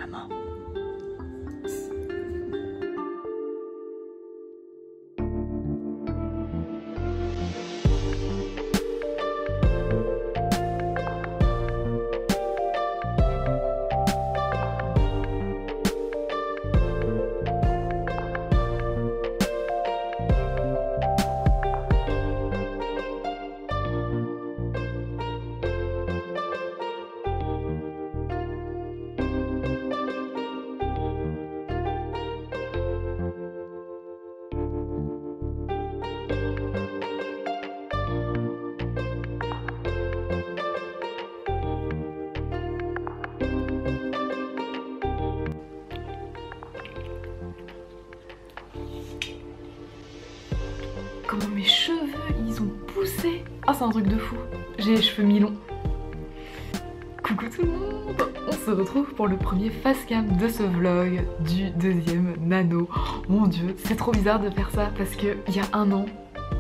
maman. Comment mes cheveux, ils ont poussé. Ah, c'est un truc de fou. J'ai les cheveux mi-longs. Coucou tout le monde. On se retrouve pour le premier face cam de ce vlog du deuxième nano. Oh, mon dieu, c'est trop bizarre de faire ça parce que il y a un an,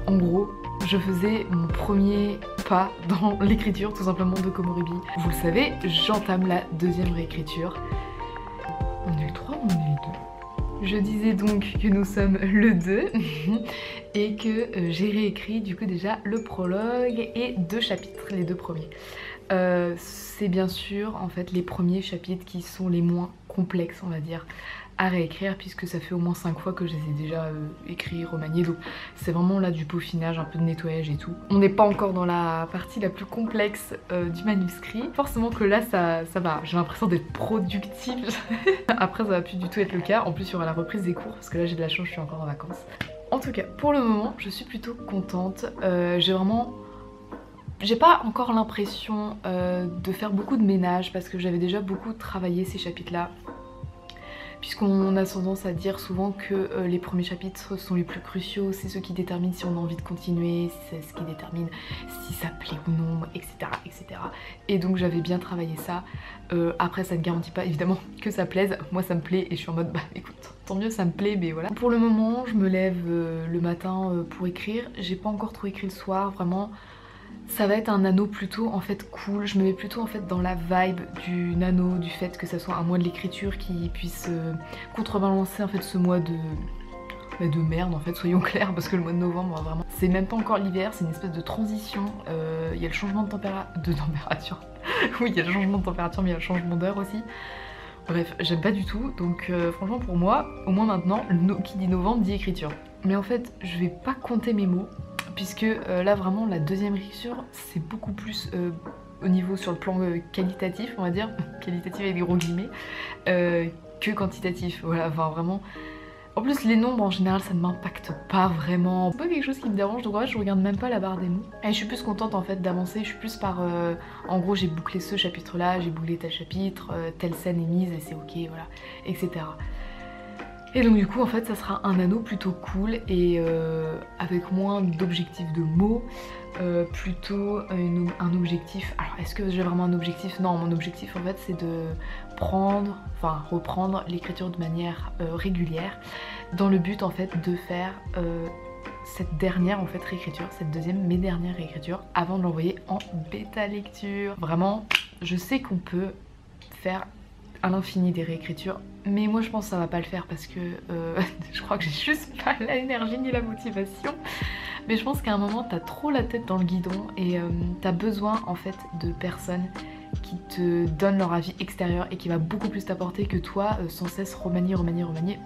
en gros, je faisais mon premier pas dans l'écriture tout simplement de Komorebi. Vous le savez, j'entame la deuxième réécriture. On est le 3 ou on est le 2? Je disais donc que nous sommes le 2 et que j'ai réécrit du coup déjà le prologue et 2 chapitres, les 2 premiers. C'est bien sûr en fait les premiers chapitres qui sont les moins complexes on va dire à réécrire puisque ça fait au moins 5 fois que je les ai déjà écrits, remaniés, donc c'est vraiment là du peaufinage, un peu de nettoyage et tout. On n'est pas encore dans la partie la plus complexe du manuscrit, forcément que là ça va, j'ai l'impression d'être productive. Après ça va plus du tout être le cas, en plus il y aura la reprise des cours parce que là j'ai de la chance, je suis encore en vacances. En tout cas pour le moment je suis plutôt contente, j'ai pas encore l'impression de faire beaucoup de ménage parce que j'avais déjà beaucoup travaillé ces chapitres là. Puisqu'on a tendance à dire souvent que les premiers chapitres sont les plus cruciaux, c'est ceux qui déterminent si on a envie de continuer, c'est ce qui détermine si ça plaît ou non, etc. etc. Et donc j'avais bien travaillé ça. Après ça ne garantit pas évidemment que ça plaise, moi ça me plaît et je suis en mode bah écoute, tant mieux ça me plaît mais voilà. Pour le moment je me lève le matin pour écrire, j'ai pas encore trop écrit le soir, vraiment. Ça va être un nano plutôt en fait cool, je me mets plutôt en fait dans la vibe du nano, du fait que ça soit un mois de l'écriture qui puisse contrebalancer en fait ce mois de merde en fait, soyons clairs, parce que le mois de novembre vraiment c'est même pas encore l'hiver, c'est une espèce de transition, il y a le changement de température, oui il y a le changement de température mais il y a le changement d'heure aussi. Bref, j'aime pas du tout, donc franchement pour moi, au moins maintenant, qui dit novembre dit écriture. Mais en fait, je vais pas compter mes mots, puisque là vraiment la deuxième réécriture c'est beaucoup plus au niveau sur le plan qualitatif on va dire, qualitatif avec des gros guillemets, que quantitatif, voilà, enfin vraiment. En plus les nombres en général ça ne m'impacte pas vraiment, c'est pas quelque chose qui me dérange, donc ouais, je regarde même pas la barre des mots. Et je suis plus contente en fait d'avancer, je suis plus par en gros j'ai bouclé ce chapitre là, j'ai bouclé tel chapitre, telle scène est mise et c'est ok, voilà, etc. Et donc du coup en fait ça sera un anneau plutôt cool et avec moins d'objectifs de mots, plutôt un objectif. Alors est-ce que j'ai vraiment un objectif? Non, mon objectif en fait c'est de reprendre l'écriture de manière régulière dans le but en fait de faire cette dernière en fait réécriture, cette deuxième mes dernières réécritures avant de l'envoyer en bêta lecture. Vraiment je sais qu'on peut faire à l'infini des réécritures, mais moi je pense que ça va pas le faire parce que je crois que j'ai juste pas l'énergie ni la motivation. Mais je pense qu'à un moment t'as trop la tête dans le guidon et t'as besoin en fait de personnes qui te donnent leur avis extérieur et qui va beaucoup plus t'apporter que toi sans cesse remanier,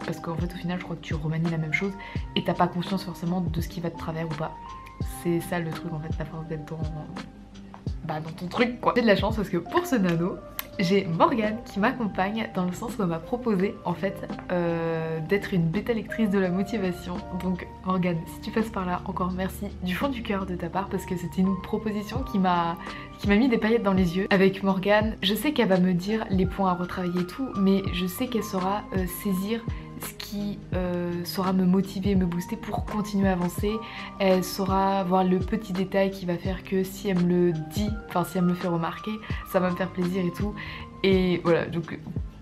parce qu'en fait au final je crois que tu remanies la même chose et t'as pas conscience forcément de ce qui va de travers ou pas. C'est ça le truc en fait, la force d'être dans ton truc quoi. J'ai de la chance parce que pour ce nano, j'ai Morgane qui m'accompagne dans le sens où elle m'a proposé en fait d'être une bêta lectrice de la motivation. Donc Morgane, si tu passes par là, encore merci du fond du cœur de ta part parce que c'était une proposition qui m'a mis des paillettes dans les yeux. Avec Morgane, je sais qu'elle va me dire les points à retravailler et tout, mais je sais qu'elle saura saisir ce qui saura me motiver, me booster pour continuer à avancer. Elle saura voir le petit détail qui va faire que si elle me le dit, enfin si elle me le fait remarquer, ça va me faire plaisir et tout. Et voilà, donc de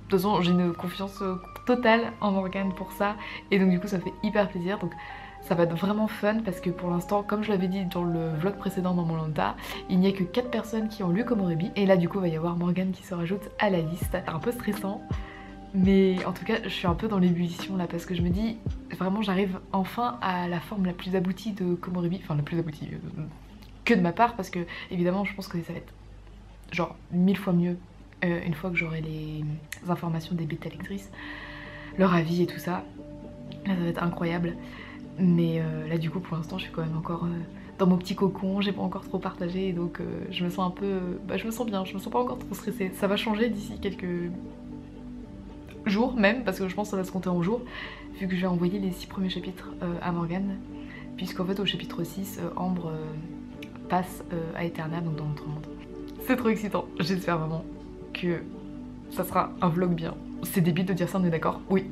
toute façon j'ai une confiance totale en Morgane pour ça. Et donc du coup ça me fait hyper plaisir. Donc ça va être vraiment fun parce que pour l'instant, comme je l'avais dit dans le vlog précédent dans mon Lanta, il n'y a que 4 personnes qui ont lu Komorebi. Et là du coup il va y avoir Morgane qui se rajoute à la liste. Un peu stressant. Mais en tout cas je suis un peu dans l'ébullition là parce que je me dis vraiment j'arrive enfin à la forme la plus aboutie de Komorebi, enfin la plus aboutie que de ma part parce que évidemment je pense que ça va être genre 1000 fois mieux une fois que j'aurai les informations des bêta lectrices, leur avis et tout ça. Là ça va être incroyable. Mais là du coup pour l'instant je suis quand même encore dans mon petit cocon, j'ai pas encore trop partagé donc je me sens un peu... je me sens bien, je me sens pas encore trop stressée. Ça va changer d'ici quelques jours même parce que je pense que ça va se compter en jours vu que je vais envoyer les 6 premiers chapitres à Morgane puisqu'en fait au chapitre 6 Ambre passe à Eterna donc dans notre monde. C'est trop excitant, j'espère vraiment que ça sera un vlog bien. C'est débile de dire ça, on est d'accord? Oui.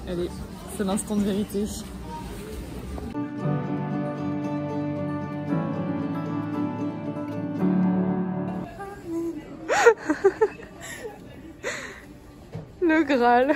Allez, c'est l'instant de vérité. Le Graal.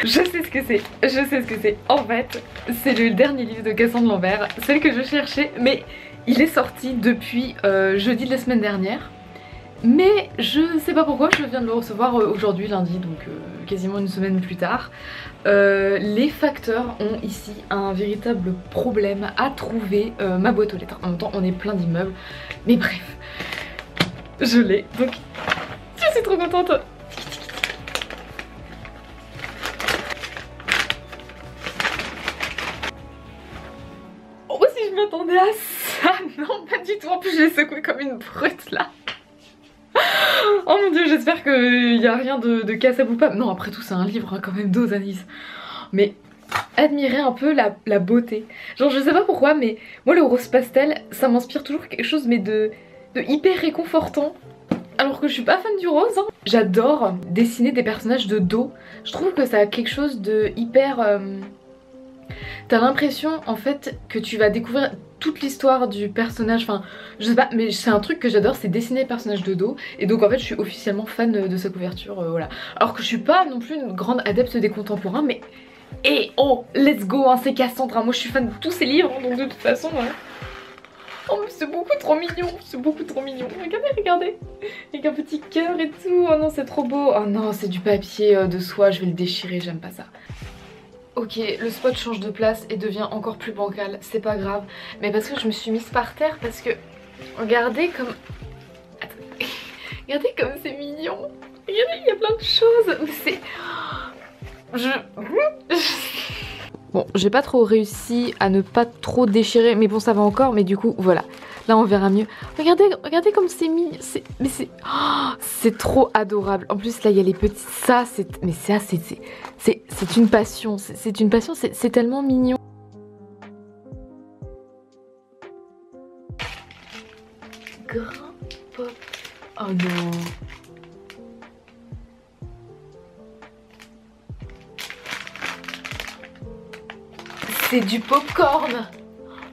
Je sais ce que c'est, je sais ce que c'est. En fait, c'est le dernier livre de Cassandre Lambert, celle que je cherchais, mais il est sorti depuis jeudi de la semaine dernière. Mais je sais pas pourquoi, je viens de le recevoir aujourd'hui, lundi, donc quasiment une semaine plus tard. Les facteurs ont ici un véritable problème à trouver ma boîte aux lettres. En même temps, on est plein d'immeubles, mais bref, je l'ai, donc je suis trop contente. Je m'attendais à ça, non pas du tout, en plus je l'ai secoué comme une brute là. Oh mon dieu, j'espère qu'il n'y a rien de cassable ou pas. Non, après tout c'est un livre hein, quand même d'Ozanis. Mais admirez un peu la beauté. Genre je sais pas pourquoi mais moi le rose pastel ça m'inspire toujours quelque chose mais de hyper réconfortant. Alors que je suis pas fan du rose hein. J'adore dessiner des personnages de dos. Je trouve que ça a quelque chose de hyper... T'as l'impression en fait que tu vas découvrir toute l'histoire du personnage, enfin je sais pas mais c'est un truc que j'adore, c'est dessiner les personnages de dos et donc en fait je suis officiellement fan de sa couverture, voilà. Alors que je suis pas non plus une grande adepte des contemporains mais oh let's go hein, c'est Cassandre, hein. Moi je suis fan de tous ces livres donc de toute façon ouais. Oh mais c'est beaucoup trop mignon, c'est beaucoup trop mignon, regardez, regardez, avec un petit cœur et tout, oh non c'est trop beau, oh non c'est du papier de soie, je vais le déchirer, j'aime pas ça. Ok, le spot change de place et devient encore plus bancal, c'est pas grave. Mais parce que je me suis mise par terre parce que... Regardez comme... Attends. Regardez comme c'est mignon. Regardez, il y a plein de choses. Mais c'est... Bon, j'ai pas trop réussi à ne pas trop déchirer, mais bon ça va encore, mais du coup voilà. Là on verra mieux. Regardez comme c'est mignon. Mais c'est trop adorable. En plus là il y a les petits... Ça c'est... Mais ça c'est une passion. C'est une passion, c'est tellement mignon. Grain pop. Oh non. C'est du popcorn.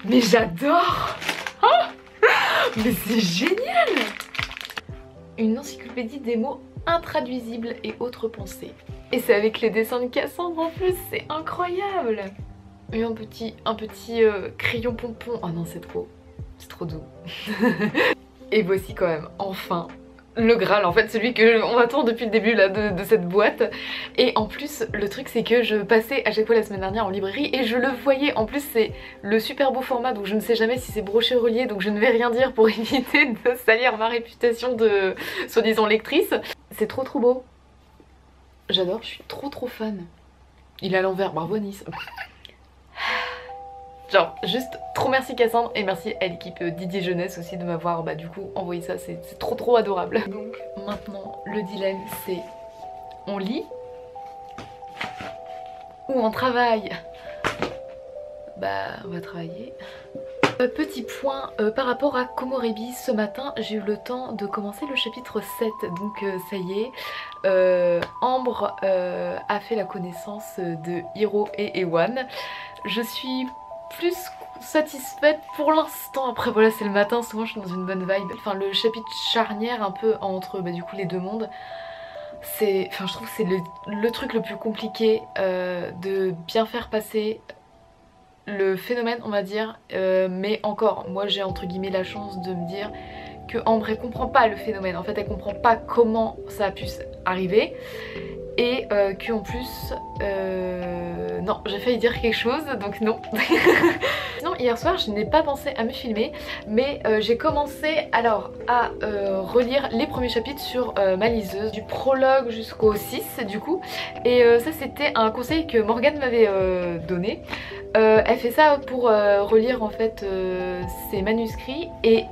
Mais j'adore. Mais c'est génial. Une encyclopédie des mots intraduisibles et autres pensées. Et c'est avec les dessins de Cassandre en plus, c'est incroyable. Et un petit crayon pompon. Oh non, c'est trop doux. Et voici quand même, enfin, le Graal, en fait, celui que on attend depuis le début là, de cette boîte. Et en plus, le truc c'est que je passais à chaque fois la semaine dernière en librairie et je le voyais. En plus, c'est le super beau format, donc je ne sais jamais si c'est broché relié, donc je ne vais rien dire pour éviter de salir ma réputation de soi-disant lectrice. C'est trop beau. J'adore, je suis trop fan. Il est à l'envers, bravo Nice. Genre juste trop merci Cassandre et merci à l'équipe Didier Jeunesse aussi de m'avoir du coup envoyé ça, c'est trop adorable. Donc maintenant le dilemme c'est on lit ou on travaille. Bah on va travailler. Petit point par rapport à Komorebi, ce matin j'ai eu le temps de commencer le chapitre 7, donc ça y est, Ambre a fait la connaissance de Hiro et Ewan. Je suis plus satisfaite pour l'instant. Après voilà, c'est le matin, souvent je suis dans une bonne vibe. Enfin le chapitre charnière un peu entre du coup les deux mondes, c'est, enfin je trouve que c'est le truc le plus compliqué de bien faire passer le phénomène on va dire, mais encore moi j'ai entre guillemets la chance de me dire que Ambre elle comprend pas le phénomène, en fait elle comprend pas comment ça a pu arriver. Et qu'en plus, non, j'ai failli dire quelque chose, donc non. Sinon, hier soir, je n'ai pas pensé à me filmer, mais j'ai commencé alors à relire les premiers chapitres sur ma liseuse, du prologue jusqu'au 6 du coup. Et ça, c'était un conseil que Morgane m'avait donné. Elle fait ça pour relire en fait ses manuscrits et...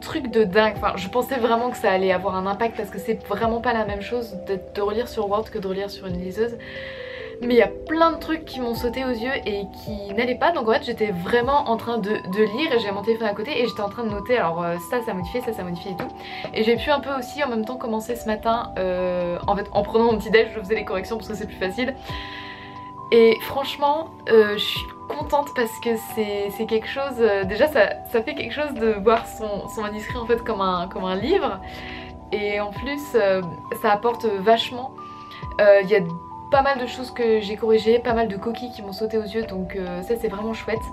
truc de dingue, enfin je pensais vraiment que ça allait avoir un impact parce que c'est vraiment pas la même chose de relire sur Word que de relire sur une liseuse, mais il y a plein de trucs qui m'ont sauté aux yeux et qui n'allaient pas, donc en fait j'étais vraiment en train de lire et j'ai mon téléphone à côté et j'étais en train de noter, alors ça modifié, ça modifié et tout, et j'ai pu un peu aussi en même temps commencer ce matin, en fait en prenant mon petit déj je faisais les corrections parce que c'est plus facile. Et franchement, je suis contente parce que c'est quelque chose, déjà ça fait quelque chose de voir son manuscrit en fait comme un livre. Et en plus, ça apporte vachement. Il y a pas mal de choses que j'ai corrigées, pas mal de coquilles qui m'ont sauté aux yeux, donc ça c'est vraiment chouette.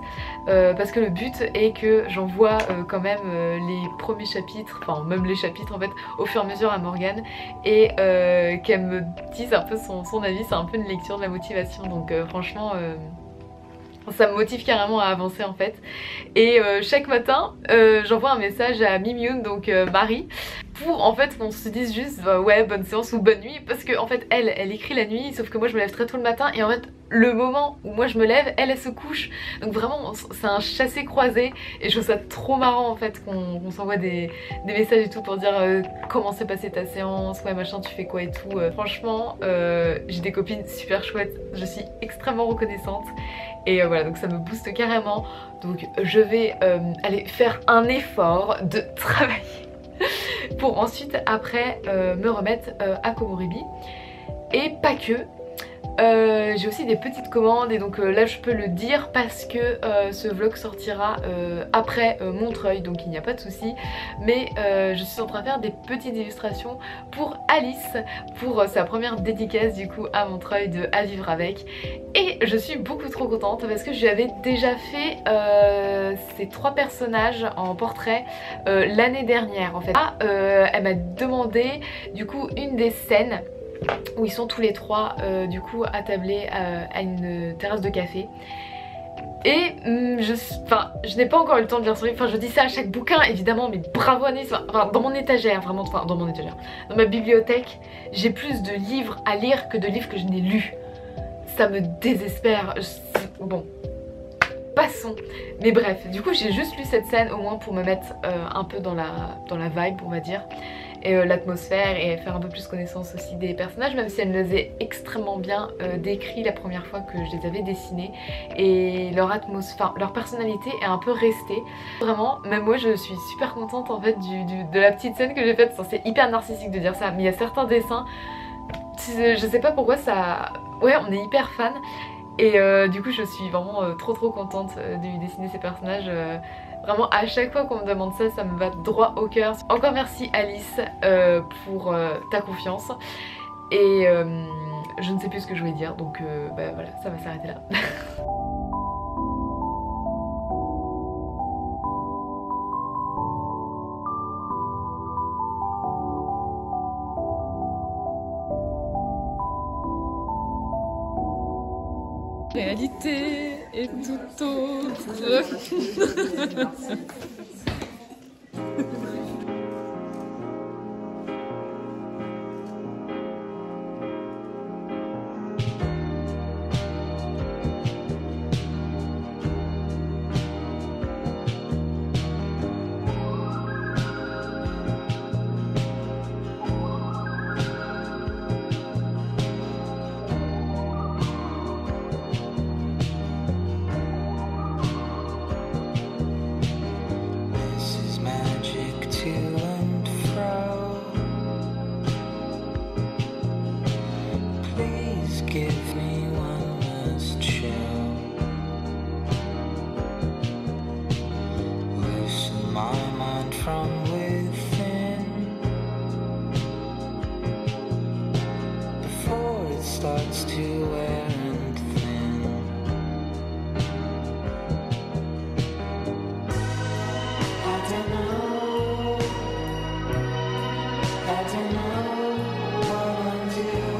Parce que le but est que j'envoie quand même les premiers chapitres, enfin même les chapitres en fait, au fur et à mesure à Morgane, et qu'elle me dise un peu son avis, c'est un peu une lecture de la motivation, donc franchement... ça me motive carrément à avancer en fait. Et chaque matin j'envoie un message à Mimyoun, donc Marie, pour en fait qu'on se dise juste ouais bonne séance ou bonne nuit, parce que en fait elle écrit la nuit, sauf que moi je me lève très tôt le matin et en fait le moment où moi je me lève elle se couche, donc vraiment c'est un chassé-croisé et je trouve ça trop marrant en fait qu'on s'envoie des messages et tout pour dire comment s'est passée ta séance, ouais machin tu fais quoi et tout. Franchement j'ai des copines super chouettes, je suis extrêmement reconnaissante. Et voilà, donc ça me booste carrément. Donc je vais aller faire un effort de travailler pour ensuite après me remettre à Komorebi. Et pas que. J'ai aussi des petites commandes et donc là je peux le dire parce que ce vlog sortira après Montreuil, donc il n'y a pas de souci, mais je suis en train de faire des petites illustrations pour Alice, pour sa première dédicace du coup à Montreuil de À vivre avec, et je suis beaucoup trop contente parce que je lui avais déjà fait ces 3 personnages en portrait l'année dernière en fait. Elle m'a demandé du coup une des scènes où ils sont tous les trois du coup attablés à une terrasse de café. Et je n'ai pas encore eu le temps de lire ce livre, enfin je dis ça à chaque bouquin évidemment, mais bravo Anis, enfin dans mon étagère, vraiment, enfin dans mon étagère, dans ma bibliothèque, j'ai plus de livres à lire que de livres que je n'ai lus. Ça me désespère, bon, passons. Mais bref, du coup j'ai juste lu cette scène au moins pour me mettre un peu dans la vibe on va dire, et l'atmosphère, et faire un peu plus connaissance aussi des personnages, même si elle les a extrêmement bien décrits la première fois que je les avais dessinés, et leur atmosphère, leur personnalité est un peu restée. Vraiment, même moi je suis super contente en fait de la petite scène que j'ai faite. C'est hyper narcissique de dire ça, mais il y a certains dessins, je sais pas pourquoi ça... Ouais, on est hyper fan. Et du coup je suis vraiment trop contente de lui dessiner ces personnages. Vraiment à chaque fois qu'on me demande ça, ça me va droit au cœur. Encore merci Alice pour ta confiance. Et je ne sais plus ce que je voulais dire, donc bah, voilà, ça va s'arrêter là. Réalité est tout autre. Give me one last show. Loosen my mind from within before it starts to wear and thin. I don't know what I'm doing.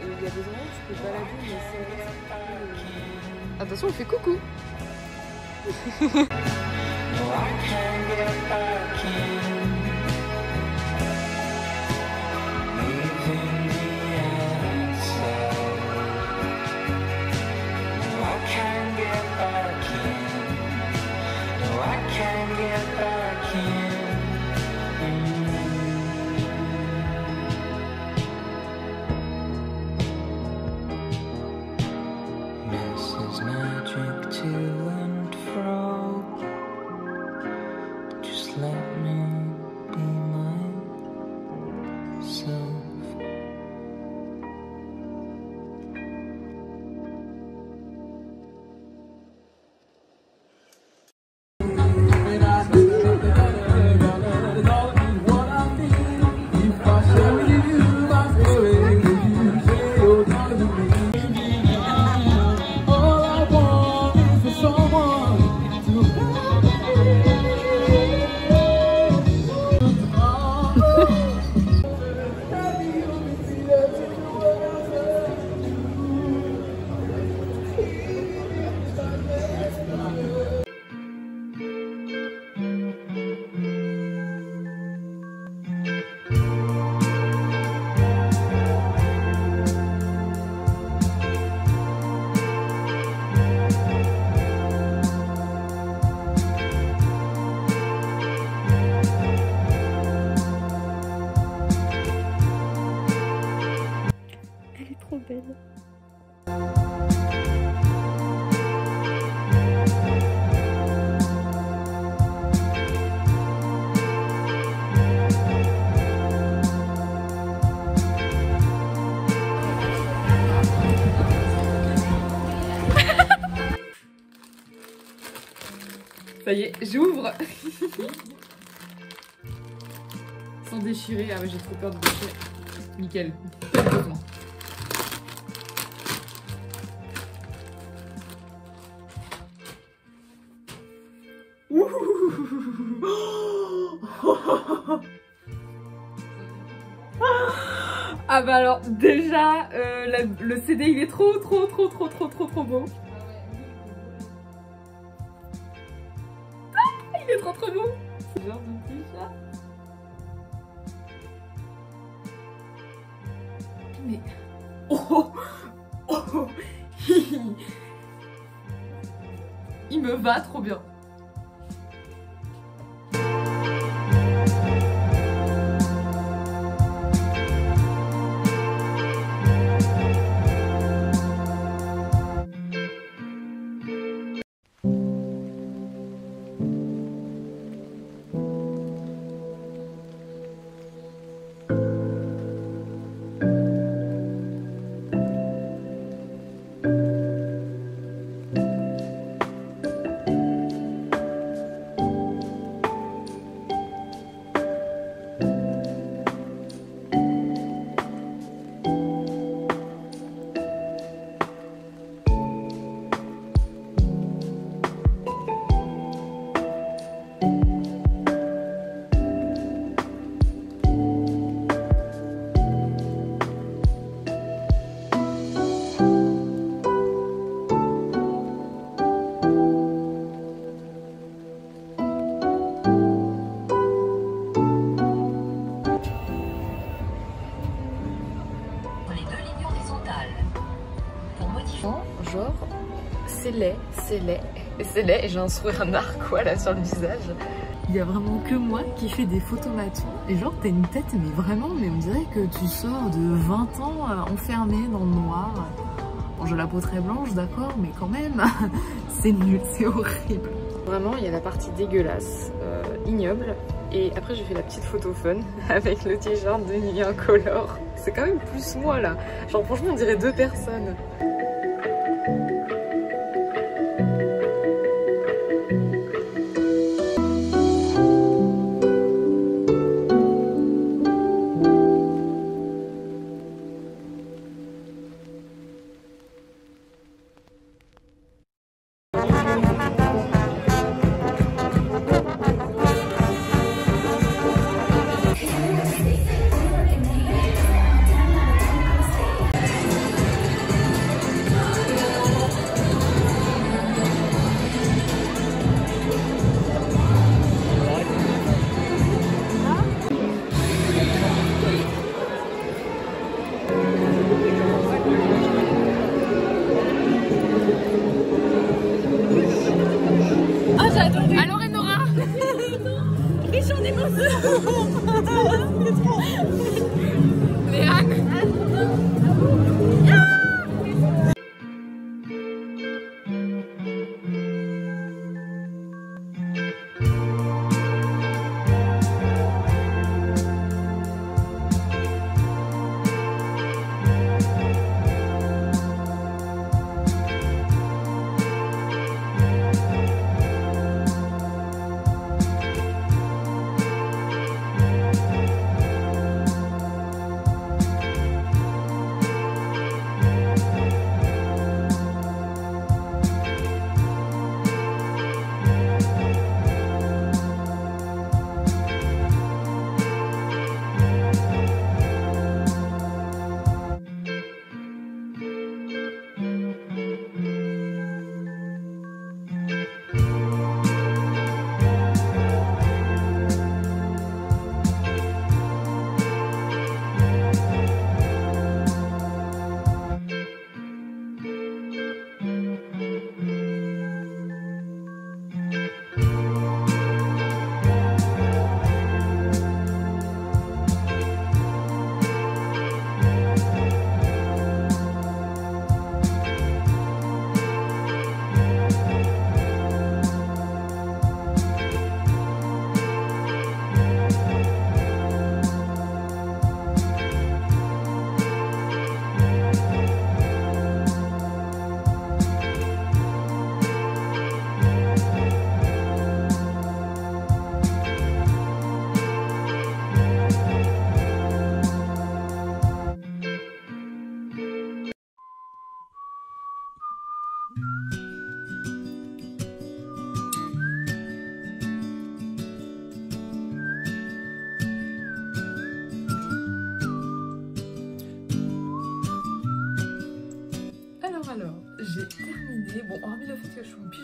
Il y a des endroits où tu peux balader, mais c'est vrai que c'est pas... Attention, on fait coucou. Magic to and fro. Just let me be myself. Ça y est, j'ouvre. Sans déchirer. Ah ouais, j'ai trop peur de déchirer. Nickel. Pas besoin. Ah bah alors déjà le CD il est trop beau. Ah, il est trop beau. C'est genre de petit chat. Mais oh, oh. Il me va trop bien. Genre, c'est laid, et j'ai un sourire narquois là sur le visage. Il y a vraiment que moi qui fais des photomatons. Et genre t'as une tête mais vraiment, mais on dirait que tu sors de 20 ans enfermé dans le noir. Bon, j'ai la peau très blanche, d'accord, mais quand même, c'est nul, c'est horrible. Vraiment, il y a la partie dégueulasse, ignoble. Et après j'ai fait la petite photo fun avec le t-shirt de nuit incolore. C'est quand même plus moi là. Genre franchement on dirait deux personnes. Alors Enora, riche en émotions. Léane.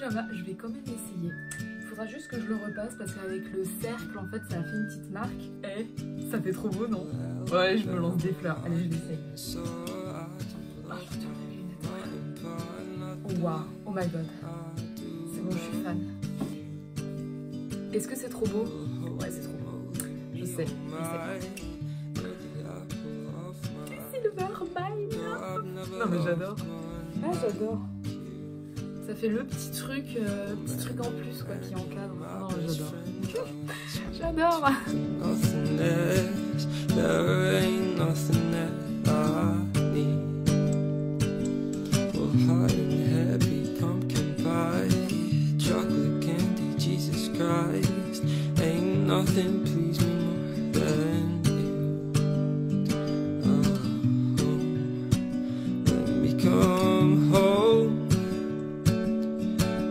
pyjama, je vais quand même essayer. Il faudra juste que je le repasse parce qu'avec le cercle, en fait, ça a fait une petite marque. Et ça fait trop beau, non? Ouais, je me lance des fleurs. Allez, je l'essaye. Ah, putain, mes lunettes. Oh, wow. Oh my god. C'est bon, je suis fan. Est-ce que c'est trop beau? Ouais, c'est trop beau. Je sais, non mais j'adore. Ah j'adore. Ça fait le petit truc en plus quoi qui encadre. Non j'adore. J'adore.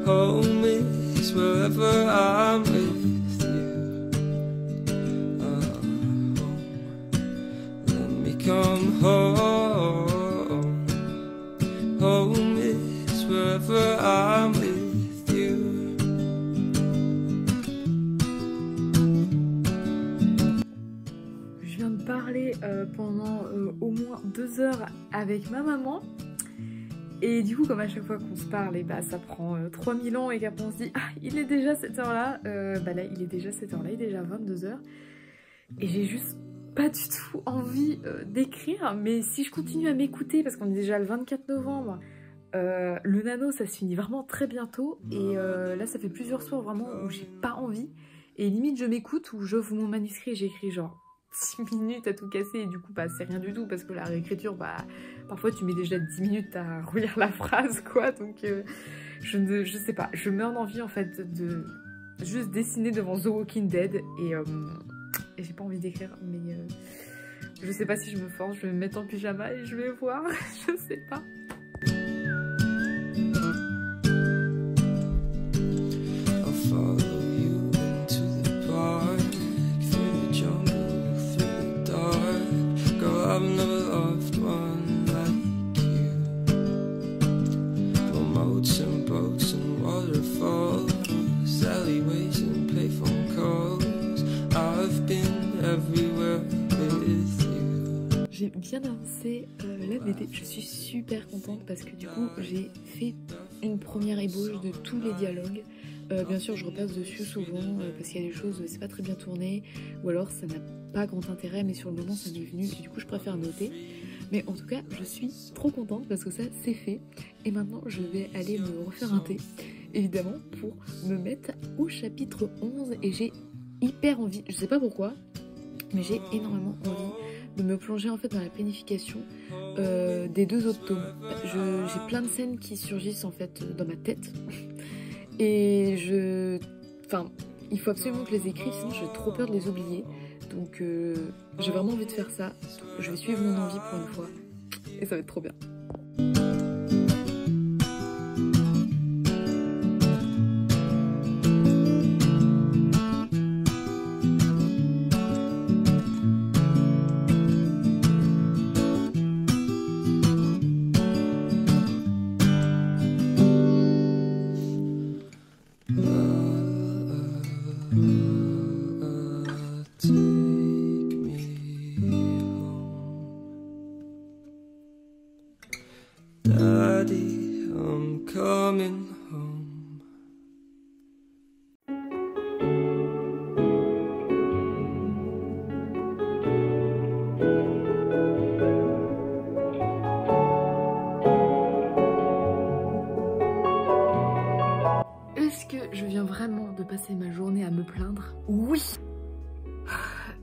Home is wherever I'm with you. Let me come home. Home is wherever I'm with you. Je viens de parler pendant au moins 2 heures avec ma maman. Et du coup, comme à chaque fois qu'on se parle, et bah, ça prend 3000 ans et qu'après on se dit « Ah, il est déjà cette heure-là », bah là, il est déjà cette heure-là, il est déjà 22 h. Et j'ai juste pas du tout envie d'écrire. Mais si je continue à m'écouter, parce qu'on est déjà le 24 novembre, le nano, ça se finit vraiment très bientôt. Et là, ça fait plusieurs soirs vraiment où j'ai pas envie. Et limite, je m'écoute ou j'ouvre mon manuscrit et j'écris genre 6 minutes à tout casser et du coup bah c'est rien du tout parce que la réécriture bah parfois tu mets déjà 10 minutes à relire la phrase quoi, donc je sais pas, je meurs d'envie en fait de juste dessiner devant The Walking Dead et j'ai pas envie d'écrire mais je sais pas si je me force, je vais me mettre en pyjama et je vais voir, je sais pas. I've never loved one like you. For moats and boats and waterfalls, alleyways and payphone calls, I've been everywhere with you. J'ai bien avancé la BD, je suis super contente parce que du coup j'ai fait une première ébauche de tous les dialogues. Bien sûr je repasse dessus souvent parce qu'il y a des choses, c'est pas très bien tourné ou alors ça n'a pas grand intérêt mais sur le moment ça m'est venu et du coup je préfère noter. Mais en tout cas je suis trop contente parce que ça c'est fait et maintenant je vais aller me refaire un thé évidemment pour me mettre au chapitre 11 et j'ai hyper envie, je sais pas pourquoi mais j'ai énormément envie de me plonger en fait dans la planification des 2 autres tomes. J'ai plein de scènes qui surgissent en fait dans ma tête et il faut absolument que je les écrive sinon j'ai trop peur de les oublier. Donc j'ai vraiment envie de faire ça. Je vais suivre mon envie pour une fois. Et ça va être trop bien. Daddy, I'm coming home. Est-ce que je viens vraiment de passer ma journée à me plaindre? Oui!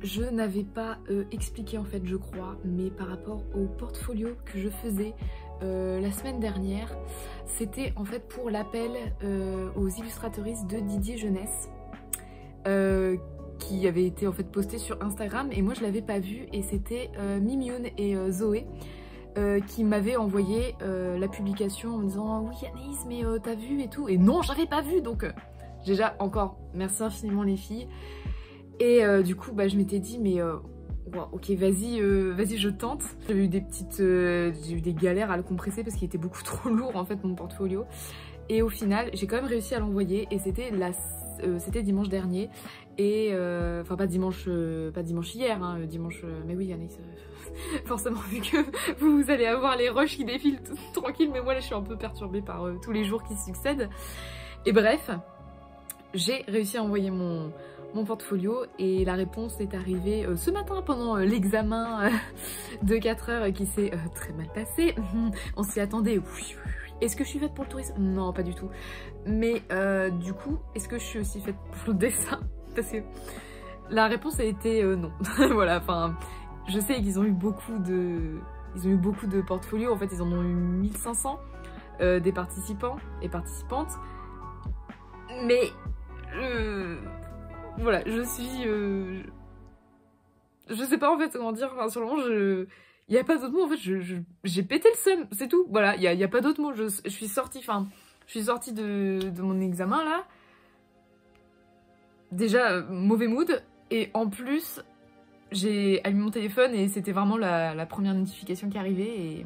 Je n'avais pas expliqué en fait je crois, mais par rapport au portfolio que je faisais la semaine dernière, c'était en fait pour l'appel aux illustratrices de Didier Jeunesse qui avait été en fait posté sur Instagram et moi je l'avais pas vu et c'était Mimyoun et Zoé qui m'avaient envoyé la publication en me disant oui Anaïs mais t'as vu et tout et non j'avais pas vu donc déjà encore merci infiniment les filles. Et du coup, bah, je m'étais dit, mais wow, ok, vas-y, je tente. J'avais eu des petites, j'ai eu des galères à le compresser parce qu'il était beaucoup trop lourd en fait mon portfolio. Et au final, j'ai quand même réussi à l'envoyer et c'était dimanche dernier. Et enfin pas dimanche hier, hein, dimanche, mais oui Anaïs, forcément vu que vous allez avoir les rushs qui défilent tranquille, mais moi là je suis un peu perturbée par tous les jours qui succèdent. Et bref, j'ai réussi à envoyer mon portfolio et la réponse est arrivée ce matin pendant l'examen de 4 heures qui s'est très mal passé. On s'y attendait, oui. Est-ce que je suis faite pour le tourisme? Non, pas du tout. Mais du coup, est-ce que je suis aussi faite pour le dessin? Parce que la réponse a été non. Voilà, enfin, je sais qu'ils ont eu beaucoup de portfolios. En fait, ils en ont eu 1500 des participants et participantes. Mais voilà, je suis... je sais pas en fait comment dire. Enfin, sur le moment, il n'y a pas d'autre mot. En fait, j'ai pété le seum, c'est tout. Voilà, il y a pas d'autre mot. Je suis sortie de mon examen là. Déjà, mauvais mood. Et en plus, j'ai allumé mon téléphone et c'était vraiment la première notification qui arrivait.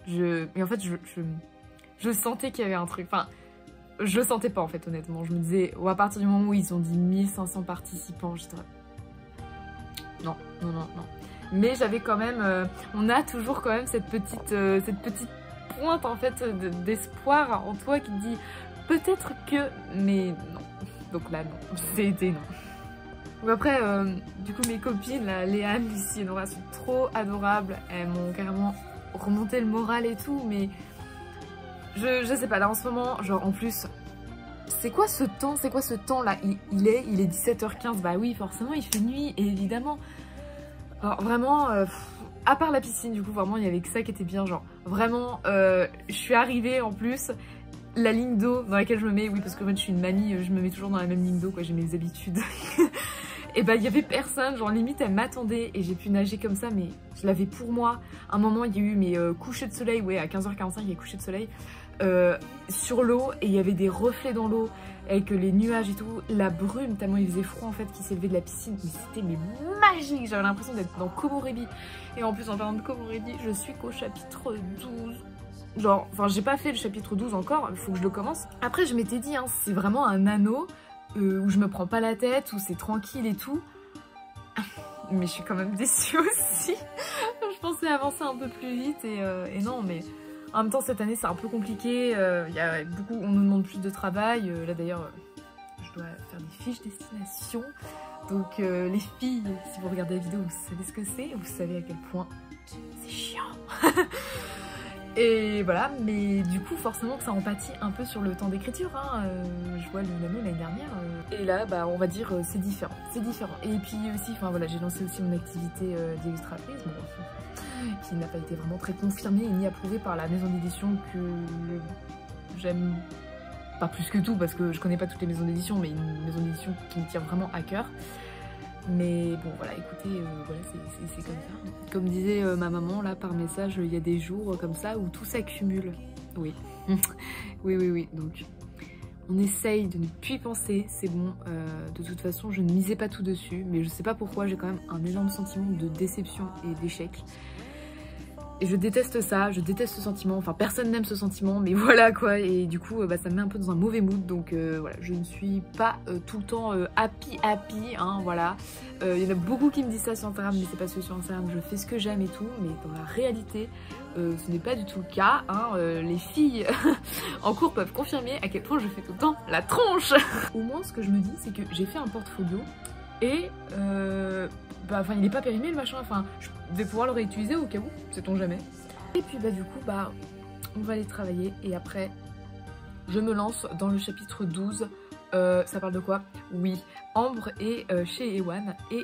Et en fait, je sentais qu'il y avait un truc. Enfin, je sentais pas en fait, honnêtement. Je me disais, à partir du moment où ils ont dit 1500 participants, j'étais... Non. Mais j'avais quand même... on a toujours quand même cette petite pointe en fait d'espoir en toi qui te dit peut-être que... Mais non. Donc là, non. C'était non. Donc après, du coup, mes copines, là, Léa, Lucie et Nora sont trop adorables. Elles m'ont carrément remonté le moral et tout, mais je sais pas, là en ce moment, genre en plus, c'est quoi ce temps? C'est quoi ce temps là? Il est 17h15, bah oui, forcément, il fait nuit, évidemment. Alors vraiment, à part la piscine, du coup, vraiment, il y avait que ça qui était bien, genre, vraiment, je suis arrivée en plus... La ligne d'eau dans laquelle je me mets, oui parce que moi je suis une mamie, je me mets toujours dans la même ligne d'eau, quoi, j'ai mes habitudes. Et bah il y avait personne, genre limite elle m'attendait et j'ai pu nager comme ça, mais je l'avais pour moi. À un moment il y a eu mes couchers de soleil, ouais à 15h45 il y a couchers de soleil sur l'eau et il y avait des reflets dans l'eau avec les nuages et tout, la brume tellement il faisait froid en fait qui s'élevait de la piscine, mais c'était magique, j'avais l'impression d'être dans Komorebi. Et en plus en parlant de Komorebi, je suis qu'au chapitre 12. Genre, enfin j'ai pas fait le chapitre 12 encore, il faut que je le commence. Après je m'étais dit, hein, c'est vraiment un anneau où je me prends pas la tête, où c'est tranquille et tout. Mais je suis quand même déçue aussi. Je pensais avancer un peu plus vite et non, mais en même temps cette année c'est un peu compliqué. Y a beaucoup, on nous demande plus de travail. Là d'ailleurs, je dois faire des fiches destination. Donc les filles, si vous regardez la vidéo, vous savez ce que c'est, vous savez à quel point c'est chiant. Et voilà, mais du coup forcément que ça empathie un peu sur le temps d'écriture, hein. Je vois le nano l'année dernière, et là bah on va dire c'est différent, c'est différent. Et puis aussi, enfin voilà, j'ai lancé aussi mon activité d'illustratrice, bon, qui n'a pas été vraiment très confirmée ni approuvée par la maison d'édition que j'aime pas plus que tout, parce que je connais pas toutes les maisons d'édition, mais une maison d'édition qui me tient vraiment à cœur. Mais bon voilà, écoutez, voilà, c'est comme ça. Comme disait ma maman là par message, il y a des jours comme ça où tout s'accumule. Oui. oui, donc on essaye de ne plus y penser, c'est bon. De toute façon, je ne misais pas tout dessus, mais je sais pas pourquoi, j'ai quand même un énorme sentiment de déception et d'échec. Et je déteste ça, je déteste ce sentiment, enfin personne n'aime ce sentiment, mais voilà quoi, et du coup bah, ça me met un peu dans un mauvais mood, donc voilà, je ne suis pas tout le temps happy, hein, voilà. Il y en a beaucoup qui me disent ça sur Instagram, mais c'est parce que sur Instagram je fais ce que j'aime et tout, mais dans la réalité, ce n'est pas du tout le cas, hein. Les filles en cours peuvent confirmer à quel point je fais tout le temps la tronche. Au moins ce que je me dis, c'est que j'ai fait un portfolio, et bah, enfin il est pas périmé le machin, enfin je vais pouvoir le réutiliser au cas où, sait-on jamais. Et puis bah du coup bah on va aller travailler et après je me lance dans le chapitre 12. Ça parle de quoi? Oui, Ambre est chez Ewan et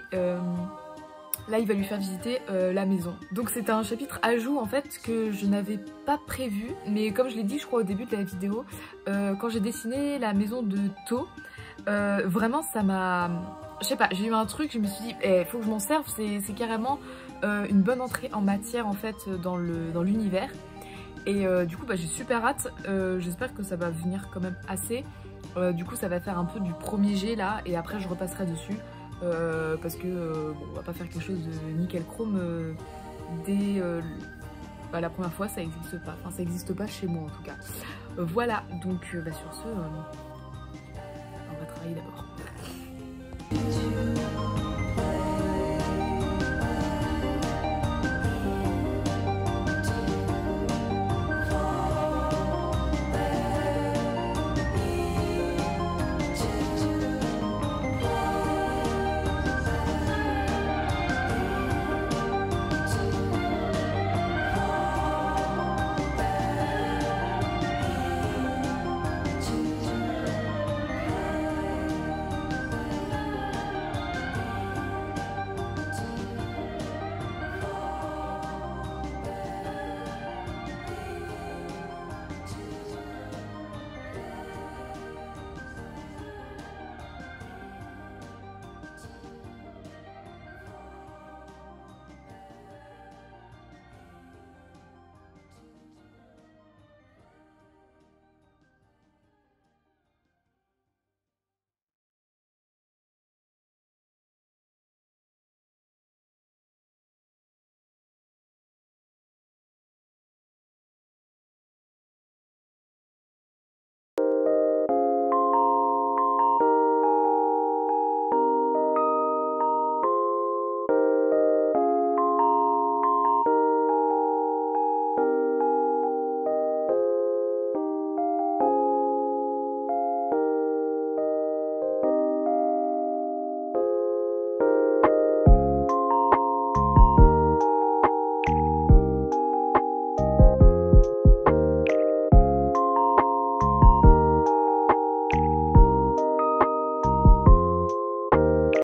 là il va lui faire visiter la maison. Donc c'est un chapitre ajout en fait que je n'avais pas prévu, mais comme je l'ai dit je crois au début de la vidéo, quand j'ai dessiné la maison de To, vraiment ça m'a... Je sais pas, j'ai eu un truc, je me suis dit, faut que je m'en serve, c'est carrément une bonne entrée en matière en fait dans l'univers. Et du coup bah, j'ai super hâte, j'espère que ça va venir quand même assez. Du coup ça va faire un peu du premier jet là et après je repasserai dessus. Parce que bon, on va pas faire quelque chose de nickel chrome dès la première fois ça n'existe pas, enfin ça n'existe pas chez moi en tout cas. Voilà, donc sur ce, on va travailler d'abord.